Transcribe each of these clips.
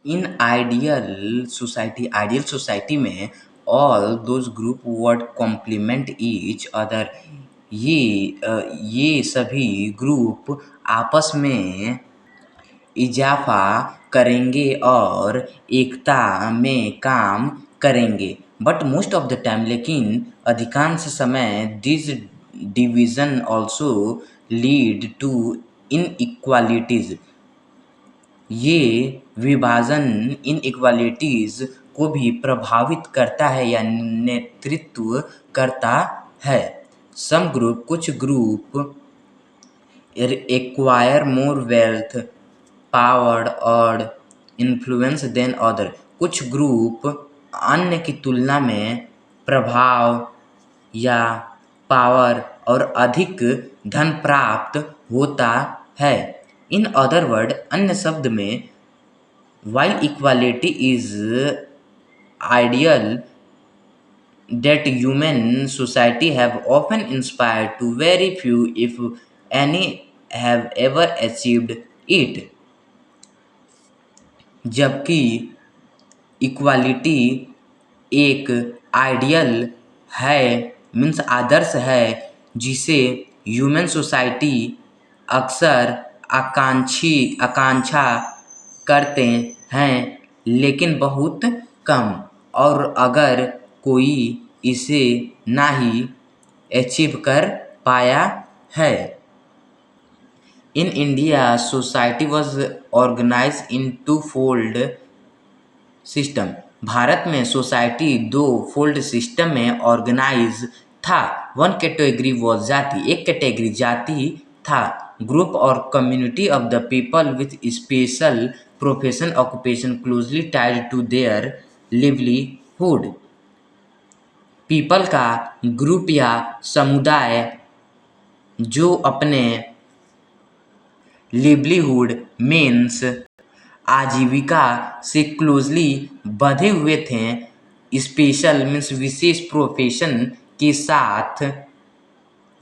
इन ideal society में all those group word complement each other. ये सभी ग्रुप आपस में इजाफा करेंगे और एकता में काम करेंगे। But most of the time, लेकिन अधिकांश समय, this division also lead to inequalities. ये विभाजन इनइक्वालिटीज को भी प्रभावित करता है या नेतृत्व करता है। कुछ group acquire more wealth, power और इन्फ्लुएंस देन अदर। कुछ ग्रुप अन्य की तुलना में प्रभाव या पावर और अधिक धन प्राप्त होता है। इन अदर वर्ड, अन्य शब्द में, while equality is ideal that human society have often inspired to very few, if any, have ever achieved it। जबकि इक्वालिटी एक आइडियल है, मीन्स आदर्श है, जिसे ह्यूमन सोसाइटी अक्सर आकांक्षा करते हैं, लेकिन बहुत कम, और अगर कोई इसे ना ही अचीव कर पाया है। In India, society was organized in two-fold system। Bharat में सोसाइटी दो फोल्ड सिस्टम में ऑर्गेनाइज था। वन कैटेगरी वॉज जाति, एक कैटेगरी जाति था। ग्रुप और community of the people with special profession occupation closely tied to their livelihood. People का group या समुदाय जो अपने लिवलीहुड मीन्स आजीविका से क्लोजली बंधे हुए थे। स्पेशल मीन्स विशेष प्रोफेशन के साथ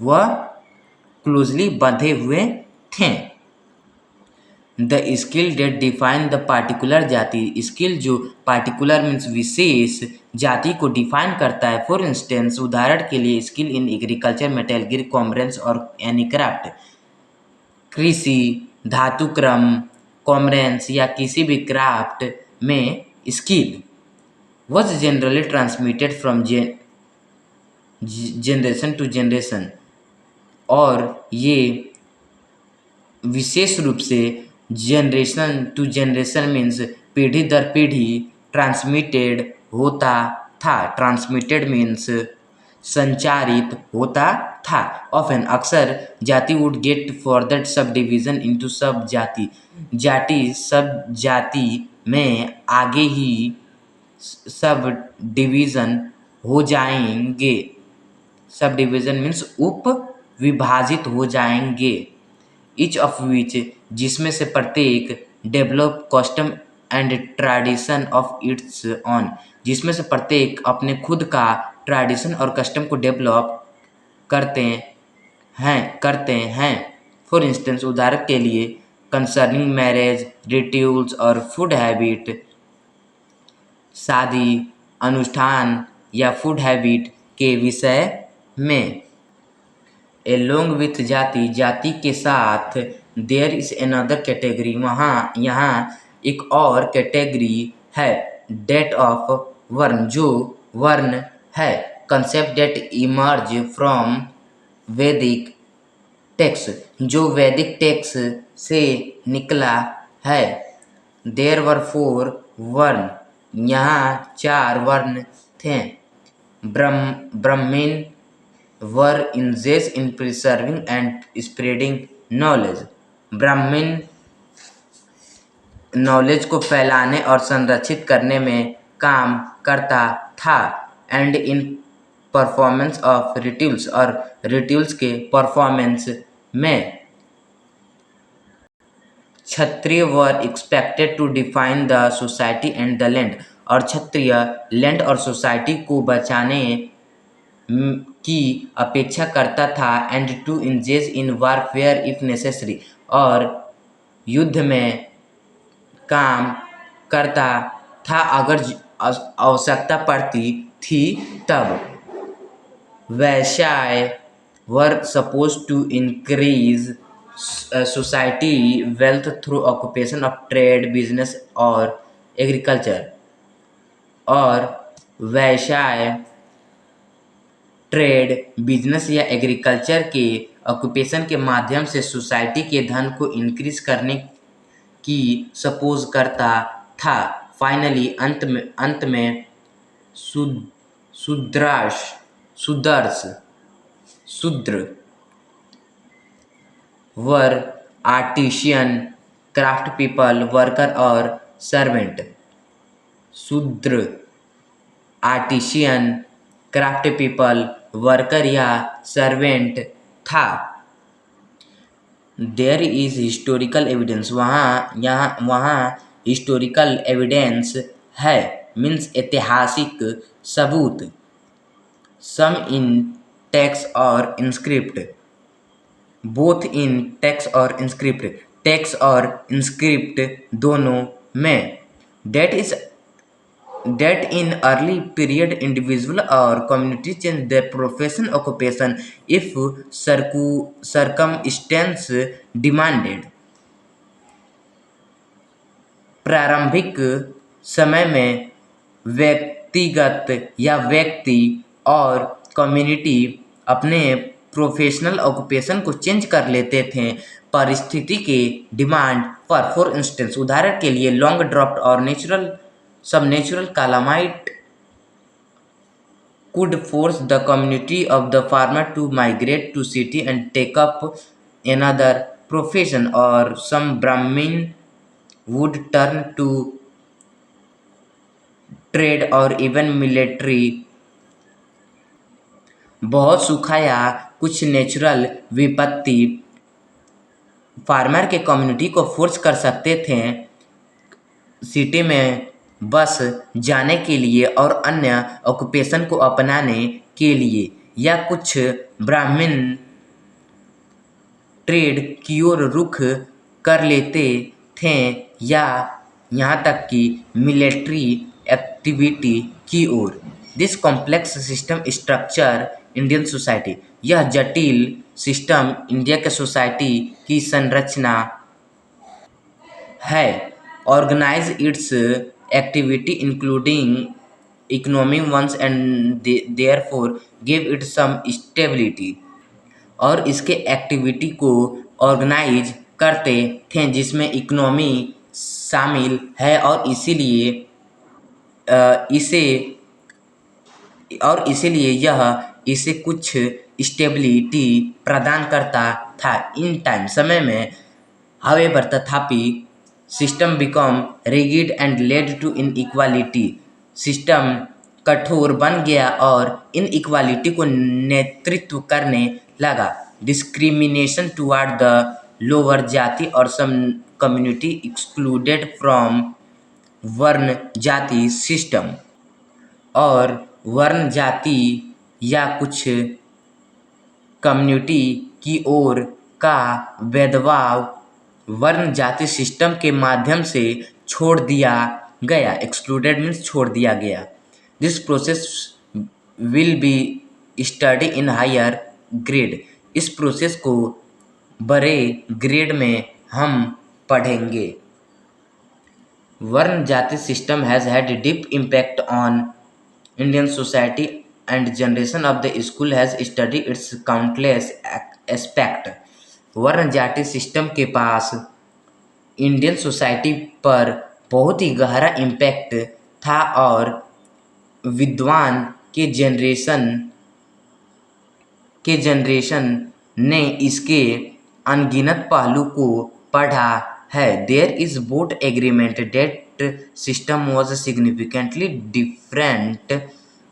वह क्लोजली बंधे हुए थे। The skill that define the particular jati. Skill जो पार्टिकुलर मीन्स विशेष जाति को डिफाइन करता है। फॉर इंस्टेंस, उदाहरण के लिए, skill in agriculture, metallurgy, commerce और एनी क्राफ्ट। कृषि, धातुक्रम, कॉमर्स या किसी भी क्राफ्ट में skill was generally transmitted from generation to generation, और ये विशेष रूप से जनरेशन टू जनरेशन मीन्स पीढ़ी दर पीढ़ी ट्रांसमिटेड होता था। ट्रांसमिटेड मीन्स संचारित होता था। ऑफन, अक्सर, जाति would get further sub division into सब जाति। सब जाति में आगे ही सब डिवीजन हो जाएंगे। सब डिवीजन मीन्स उप विभाजित हो जाएंगे। ईच ऑफ विच, जिसमें से प्रत्येक, develop custom and tradition of its on, जिसमें से प्रत्येक अपने खुद का ट्रेडिशन और कस्टम को डेवलप करते हैं। फॉर इंस्टेंस, उदाहरण के लिए, कंसर्निंग मैरिज, रिचुअल्स और फूड हैबिट। शादी, अनुष्ठान या फूड हैबिट के विषय में। एलोंग विथ जाति, जाति के साथ, देयर इज अनदर कैटेगरी, यहाँ एक और कैटेगरी है। डेट ऑफ वर्ण, जो वर्ण है। कंसेप्ट डेट इमर्ज फ्रॉम वैदिक टेक्स्ट, जो वैदिक टेक्स्ट से निकला है। देयर वर 4 वर्ण, यहाँ 4 वर्ण थे। Brahmin were engaged in preserving and spreading knowledge। Brahmin knowledge को फैलाने और संरक्षित करने में काम करता था। And in performance of rituals, और रिचुअल्स के परफॉर्मेंस में। Kshatriya were expected to define the society and the land, और क्षत्रिय लैंड और सोसाइटी को बचाने की अपेक्षा करता था। And to engage in warfare if necessary, और युद्ध में काम करता था अगर आवश्यकता पड़ती थी तब। व्यवसाय were supposed to increase society wealth through occupation of trade, business और agriculture। और व्यवसाय ट्रेड, बिजनेस या एग्रीकल्चर के ऑक्यूपेशन के माध्यम से सोसाइटी के धन को इंक्रीज करने की सपोज करता था। फाइनली अंत में शूद्र वर आर्टिशियन, क्राफ्ट पीपल, वर्कर और सर्वेंट। शूद्र आर्टिशियन, क्राफ्ट पीपल, वर्कर या सर्वेंट था। देयर इज हिस्टोरिकल एविडेंस, वहाँ हिस्टोरिकल एविडेंस है, मीन्स ऐतिहासिक सबूत। सम इन टेक्स्ट और इंस्क्रिप्ट, बोथ इन टेक्स्ट और इंस्क्रिप्ट, टेक्स्ट और इंस्क्रिप्ट दोनों में। That in early period individual or community change their profession occupation if circumstance demanded। प्रारंभिक समय में व्यक्तिगत या व्यक्ति और कम्युनिटी अपने प्रोफेशनल ऑक्यूपेशन को चेंज कर लेते थे परिस्थिति के डिमांड पर। फॉर इंस्टेंस, उदाहरण के लिए, लॉन्ग ड्राफ्ट और सबनेचुरल calamite could force the community of the farmer to migrate to city and take up another profession, or some Brahmin would turn to trade or even military। बहुत सूखा या कुछ natural विपत्ति farmer के community को force कर सकते थे सिटी में बस जाने के लिए और अन्य ऑक्यूपेशन को अपनाने के लिए, या कुछ ब्राह्मण ट्रेड की ओर रुख कर लेते थे, या यहाँ तक कि मिलिट्री एक्टिविटी की ओर। This complex system structure Indian society, यह जटिल सिस्टम इंडिया के सोसाइटी की संरचना है। Organize its activity including economic ones and therefore give it some stability. और इसके एक्टिविटी को ऑर्गेनाइज करते थे जिसमें इकोनॉमी शामिल है, और इसीलिए यह इसे कुछ स्टेबिलिटी प्रदान करता था। इन टाइम, समय में, हाउएवर, तथापि, system become rigid and led to inequality, system कठोर बन गया और इनइक्वालिटी को नेतृत्व करने लगा। डिस्क्रिमिनेशन टुवर्ड द लोअर जाति और सम कम्युनिटी एक्सक्लूडेड फ्रॉम वर्ण जाति सिस्टम, और वर्ण जाति या कुछ कम्युनिटी की ओर का भेदभाव वर्ण जाति सिस्टम के माध्यम से छोड़ दिया गया। एक्सक्लूडेड मीन्स छोड़ दिया गया। This process will be study in higher grade, इस प्रोसेस को बड़े ग्रेड में हम पढ़ेंगे। वर्ण जाति system has had deep impact on Indian society and generation of the school has study its countless aspect. वर्ण जाति सिस्टम के पास इंडियन सोसाइटी पर बहुत ही गहरा इम्पैक्ट था, और विद्वान के जनरेशन ने इसके अनगिनत पहलू को पढ़ा है। There is broad agreement that system was significantly different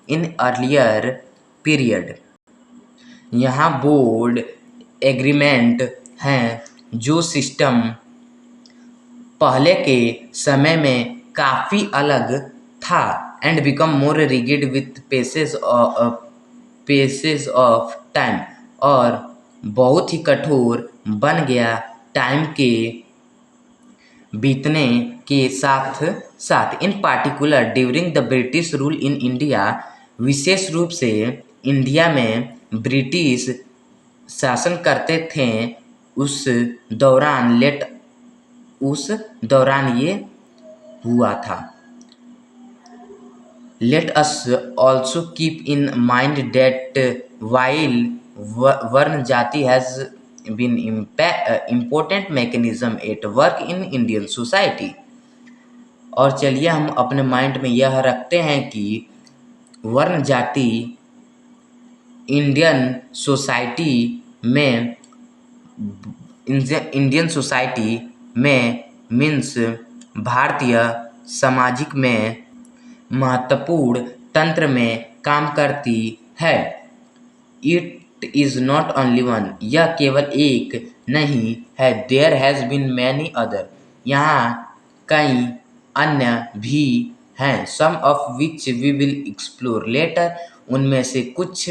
in earlier period. यहाँ बोर्ड एग्रीमेंट हैं जो सिस्टम पहले के समय में काफ़ी अलग था। And become more rigid with paces of time, और बहुत ही कठोर बन गया टाइम के बीतने के साथ साथ in particular during the British rule in India, विशेष रूप से इंडिया में ब्रिटिश शासन करते थे उस दौरान ये हुआ था। Let us also keep in mind that while Varna Jati has been important mechanism at work in Indian society, और चलिए हम अपने माइंड में यह रखते हैं कि वर्ण जाति इंडियन सोसाइटी में मीन्स भारतीय सामाजिक में महत्वपूर्ण तंत्र में काम करती है। It is not only one, यह केवल एक नहीं है। There has been many other, यहाँ कई अन्य भी हैं। Some of which we will explore later, उनमें से कुछ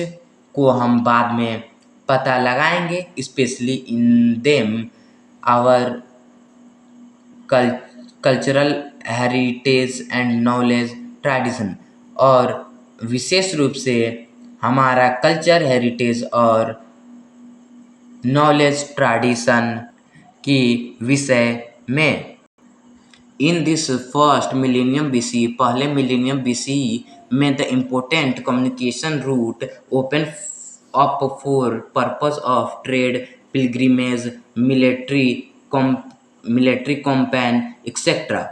को हम बाद में पता लगाएंगे। Specially in them our cultural heritage and knowledge tradition, और विशेष रूप से हमारा कल्चर, हेरिटेज और नॉलेज ट्रेडिशन के विषय में। In this first millennium BC, पहले मिलेनियम BC में the important communication route open up for purpose of trade, pilgrimage, military campaign etcetera.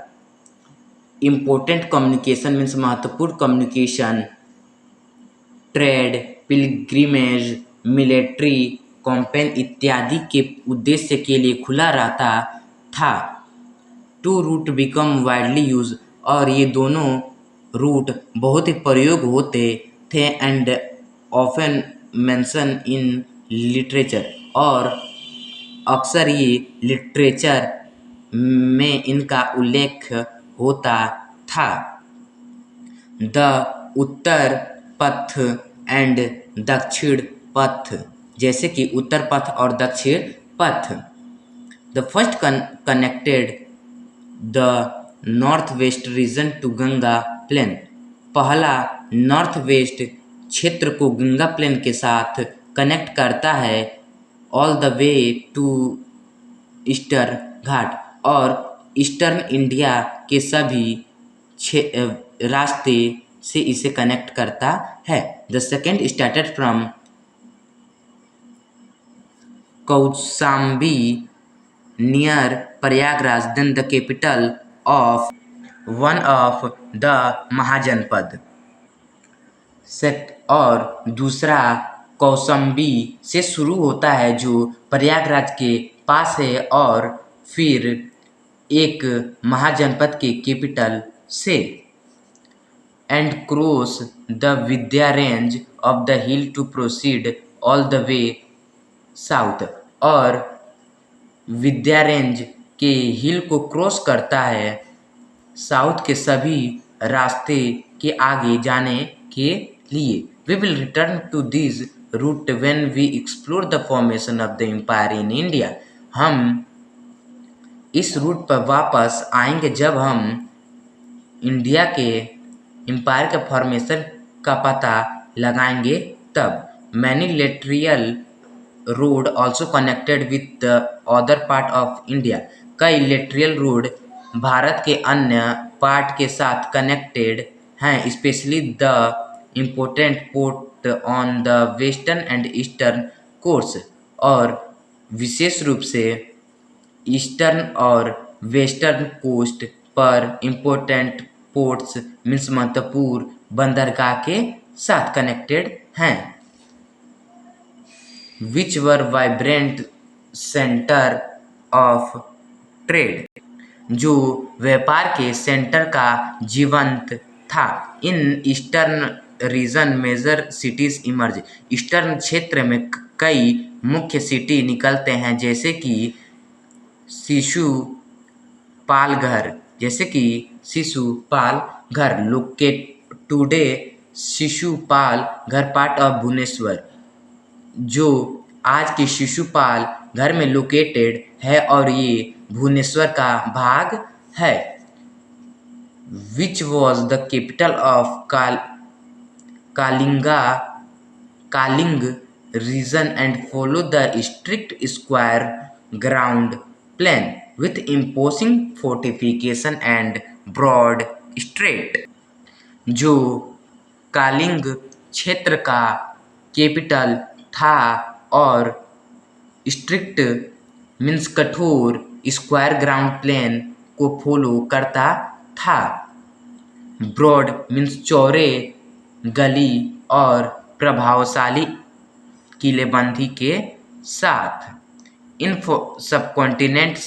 Important communication means महत्वपूर्ण communication, trade, pilgrimage, military campaign इत्यादि के उद्देश्य के लिए खुला रहता था। Two route become widely use, और ये दोनों रूट बहुत ही प्रयोग होते थे। And often mention in literature, और अक्सर ये लिटरेचर में इनका उल्लेख होता था। द उत्तर पथ एंड दक्षिण पथ, जैसे कि उत्तर पथ और दक्षिण पथ। The first connected the north west region to Ganga plain, पहला नॉर्थ वेस्ट क्षेत्र को गंगा प्लेन के साथ कनेक्ट करता है। All the way to eastern Ghat, और ईस्टर्न इंडिया के सभी रास्ते से इसे कनेक्ट करता है। The second started from Kaushambi near Prayagraj, then the capital of one of the Mahajanapada. और दूसरा कौशाम्बी से शुरू होता है जो प्रयागराज के पास है, और फिर एक महाजनपद के कैपिटल से। And cross the Vindhya range of the hill to proceed all the way south, और विंध्य रेंज के हिल को क्रॉस करता है साउथ के सभी रास्ते के आगे जाने के लिए। We will return to this route when we explore the formation of the empire in India, हम इस रूट पर वापस आएंगे जब हम इंडिया के एम्पायर के फॉर्मेशन का पता लगाएंगे तब। Many lateral road also connected with the other part of India, कई लेटरियल रोड भारत के अन्य पार्ट के साथ कनेक्टेड हैं। Specially the important port on the western and eastern coasts, और विशेष रूप से ईस्टर्न और वेस्टर्न कोस्ट पर इम्पोर्टेंट पोर्ट्स मीन्स महत्वपूर्ण बंदरगाह के साथ कनेक्टेड हैं। Which were vibrant centre of trade, जो व्यापार के सेंटर का जीवंत था। In eastern region major cities emerge, eastern क्षेत्र में कई मुख्य सिटी निकलते हैं, जैसे कि शिशुपाल घर लोकेट टुडे शिशुपाल घर पार्ट ऑफ भुवनेश्वर, जो आज के शिशुपाल घर में लोकेटेड है और ये भुवनेश्वर का भाग है। which was the capital of Kaling region and followed the strict square ground plan with imposing fortification and broad strait, जो कालिंग क्षेत्र का कैपिटल था और स्ट्रिक्ट मीन्स कठोर स्क्वायर ग्राउंड प्लान को फॉलो करता था। ब्रॉड मीन्स चौड़े गली और प्रभावशाली किलेबंदी के साथ। In subcontinent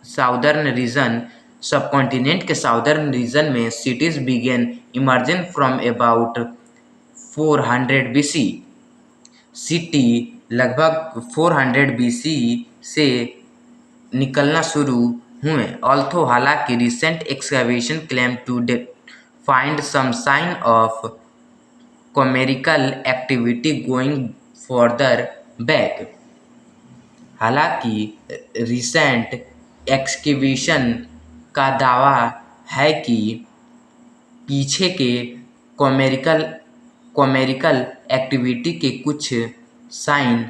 southern region subcontinent के साउदर्न रीजन में cities began emerging from about 400 BC। City लगभग 400 BC से निकलना शुरू हुए। ऑल्थो हालांकि recent excavation claim to find some sign of commercial activity going further back. हालांकि रिसेंट एक्सकेवेशन का दावा है कि पीछे के कॉमेरिकल एक्टिविटी के कुछ साइन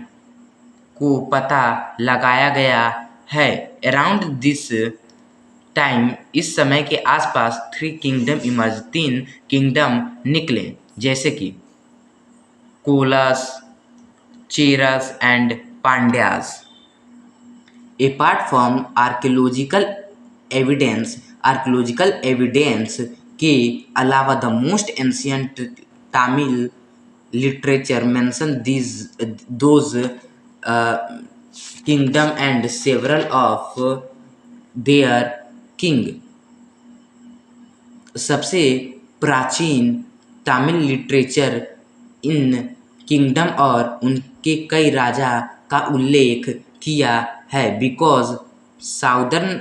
को पता लगाया गया है। अराउंड दिस टाइम, इस समय के आसपास 3 किंगडम इमर्ज, 3 किंगडम निकले, जैसे कि Cholas, Cheras and Pandyas. Apart from archaeological evidence के अलावा the most ancient Tamil literature mention those kingdom and several of their king. सबसे प्राचीन तमिल लिटरेचर इन किंगडम और उनके कई राजा का उल्लेख किया है। Because southern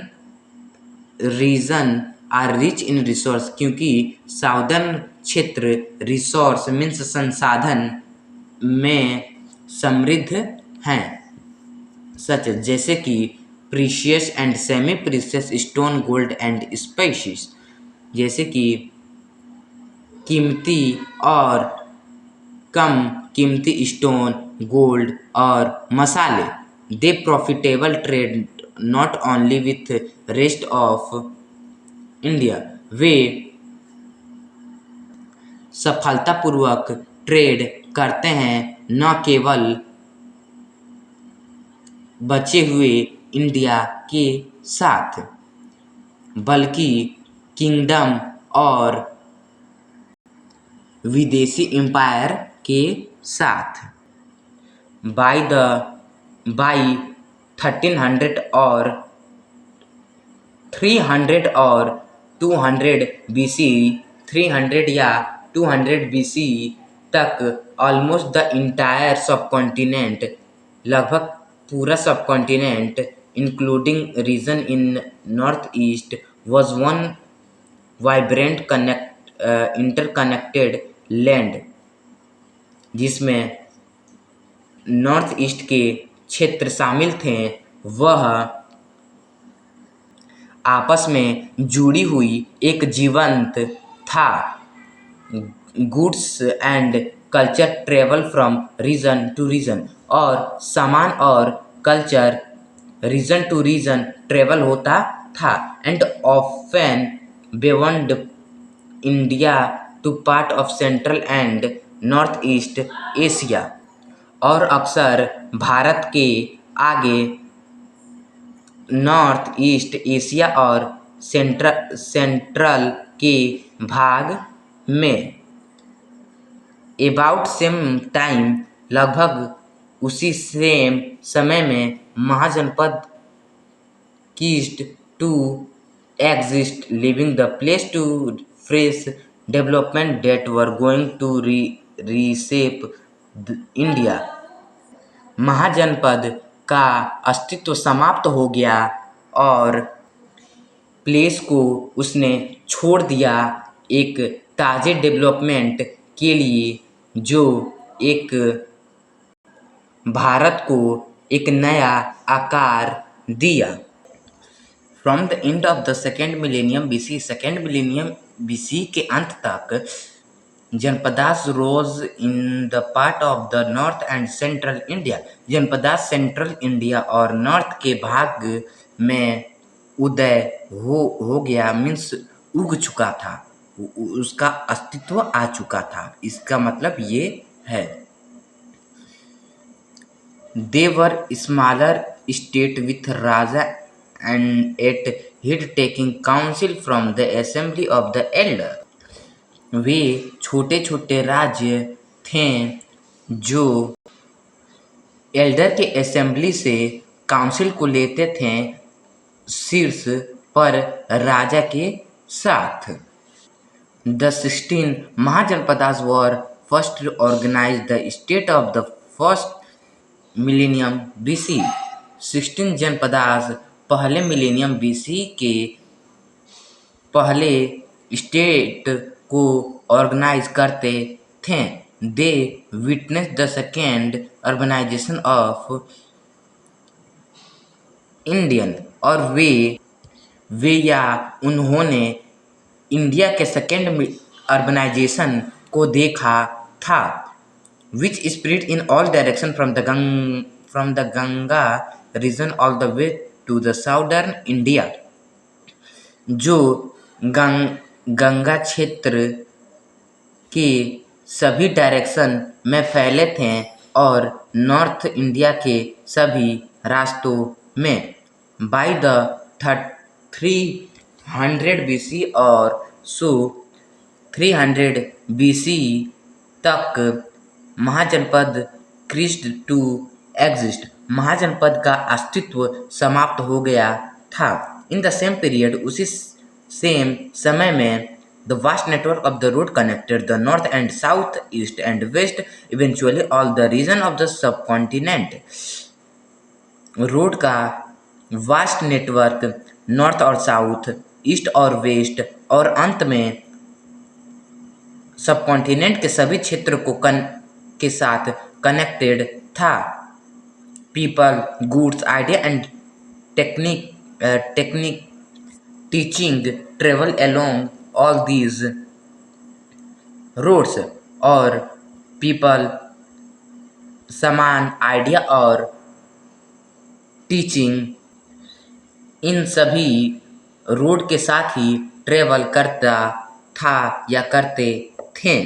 region are rich in resource, क्योंकि साउदर्न क्षेत्र रिसोर्स मीन्स संसाधन में समृद्ध हैं, सच जैसे कि precious and semi precious stone, gold and spices, जैसे कि कीमती और कम कीमती स्टोन, गोल्ड और मसाले। They profitable trade not only with rest of India, वे सफलतापूर्वक ट्रेड करते हैं न केवल बचे हुए इंडिया के साथ, बल्कि किंगडम और विदेशी एम्पायर के साथ। बाई 1300 और 300 और 200 BC, 300 या 200 BC तक ऑलमोस्ट द इंटायर सबकॉन्टिनेंट, लगभग पूरा subcontinent including region in north east, was one vibrant interconnected land, जिसमें नॉर्थ ईस्ट के क्षेत्र शामिल थे। वह आपस में जुड़ी हुई एक जीवंत था। Goods and culture travel from region to region, और सामान और culture region to region travel होता था। And often beyond India to part of central and north east Asia, और अक्सर भारत के आगे नॉर्थ ईस्ट एशिया और सेंट्रल के भाग में। अबाउट सेम टाइम, लगभग उसी सेम समय में, Mahajanapada ceased to exist, living the place to fresh development that were going to reshape India. Mahajanapada का अस्तित्व समाप्त हो गया और प्लेस को उसने छोड़ दिया एक ताज़े डेवलपमेंट के लिए, जो एक भारत को एक नया आकार दिया। From the end of the second millennium BC, second millennium BC के अंत तक Janapadas rose in the part of the north and central India. Janapadas central India और नॉर्थ के भाग में उदय हो गया, मीन्स उग चुका था, उसका अस्तित्व आ चुका था, इसका मतलब ये है। They were smaller state with Raja and at head taking counsel from the assembly of the elder। वे छोटे छोटे राज्य थे जो एल्डर के असेंबली से काउंसिल को लेते थे शीर्ष पर राजा के साथ। The 16 Mahajanapadas were first organized the state of the first millennium BC। 16 Janapadas पहले मिलेनियम BC के पहले स्टेट को ऑर्गेनाइज करते थे। They witness the second urbanization of Indian, और वे या उन्होंने इंडिया के सेकेंड अर्बनाइजेशन को देखा था। Which spread in all direction from the Ganga region all the way to the southern India। जो गंगा क्षेत्र के सभी डायरेक्शन में फैले थे और नॉर्थ इंडिया के सभी रास्तों में। By the 300 BC और सो 300 BC तक महाजनपद ceased to exist, महाजनपद का अस्तित्व समाप्त हो गया था। इन द सेम पीरियड, उसी सेम समय में, the vast network of the road connected the north and south, east and west, eventually all the region of the subcontinent. Road का वास्ट नेटवर्क नॉर्थ और south, east और west, और अंत में सब कॉन्टिनेंट के सभी क्षेत्र को के साथ कनेक्टेड था। People, goods, idea and technique teaching travel along all these roads, और पीपल, सामान, आइडिया और टीचिंग इन सभी रोड के साथ ही ट्रेवल करता था या करते थे।